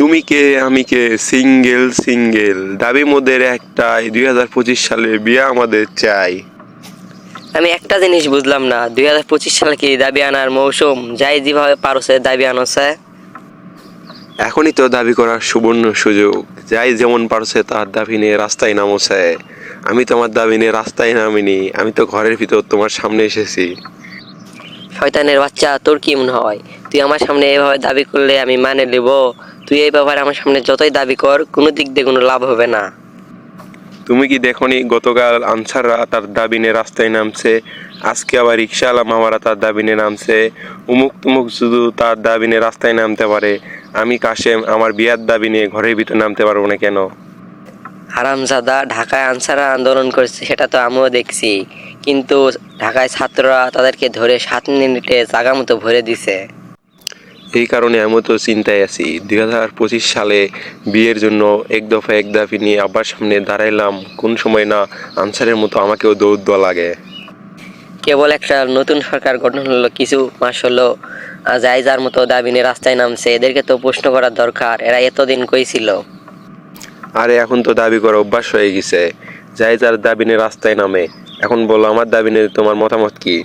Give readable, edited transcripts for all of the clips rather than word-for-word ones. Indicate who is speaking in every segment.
Speaker 1: তুমি কে আমি কে single single দাবি মোদের একটাই 2025 সালে বিয়ে আমাদের চাই।
Speaker 2: আমি একটা জিনিস বুঝলাম না, 2025 সালে কি দাবি আনার মৌসুম? যাই যেভাবে পারছে দাবি আনছে।
Speaker 1: এখনই তো দাবি করার সুবর্ণ সুযোগ, যাই যেমন পারছে তার দাবি নিয়ে রাস্তায় নামছে। আমি তো আমার দাবি নিয়ে রাস্তায় নামিনি, আমি তো ঘরের ভিতর তোমার সামনে এসেছি।
Speaker 2: শয়তানের বাচ্চা, তোর কি মনে হয় তুই আমার সামনে এভাবে দাবি করলে আমি মানে নেব? তুই এই ব্যাপারে আমার সামনে যতই দাবি কর, কোনো দিক দিয়ে কোনো লাভ হবে না।
Speaker 1: তুমি কি দেখনি গতকাল আনসাররা তার দাবি নিয়ে রাস্তায় নামছে, আজকে আবার রিক্সাওয়ালা মামারা তার দাবি নিয়ে নামছে। উমুক তুমুক শুধু তার দাবি নিয়ে রাস্তায় নামতে পারে, আমি কাশেম আমার বিয়ার দাবি নিয়ে ঘরের ভিতর নামতে পারবো না কেন?
Speaker 2: হারামজাদা, ঢাকায় আনসাররা আন্দোলন করেছে সেটা তো আমিও দেখছি, কিন্তু ঢাকায় ছাত্ররা তাদেরকে ধরে 7 মিনিটে জায়গা মতো ভরে দিছে।
Speaker 1: এই কারণে আমিও তো চিন্তায় আছি, 2025 সালে বিয়ের জন্য এক দফা এক দাবি নিয়ে আবার সামনে দাঁড়াইলাম, কোন সময় না আনসারের মতো আমাকেও দৌড় দেওয়া লাগে।
Speaker 2: কেবল একটা নতুন সরকার গঠন হলো, কিছু মাস হলো, যাই যার মতো দাবি নিয়ে রাস্তায় নামছে, এদেরকে তো প্রশ্ন করার দরকার, এরা এতদিন কই ছিল?
Speaker 1: আরে এখন তো দাবি করা অভ্যাস হয়ে গেছে, যাই যার দাবি নিয়ে রাস্তায় নামে। এখন বলো আমার দাবি নিয়ে তোমার মতামত কি?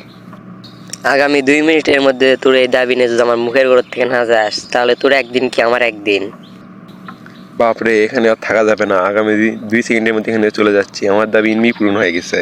Speaker 2: আগামী 2 মিনিটের মধ্যে তোর এই দাবি নিয়ে যদি আমার মুখের ঘর থেকে না যাস, তাহলে তোর একদিন কি আমার একদিন।
Speaker 1: বাপরে, এখানে আর থাকা যাবে না, আগামী 2 সেকেন্ডের মধ্যে এখানে চলে যাচ্ছি, আমার দাবি এমনি পূরণ হয়ে গেছে।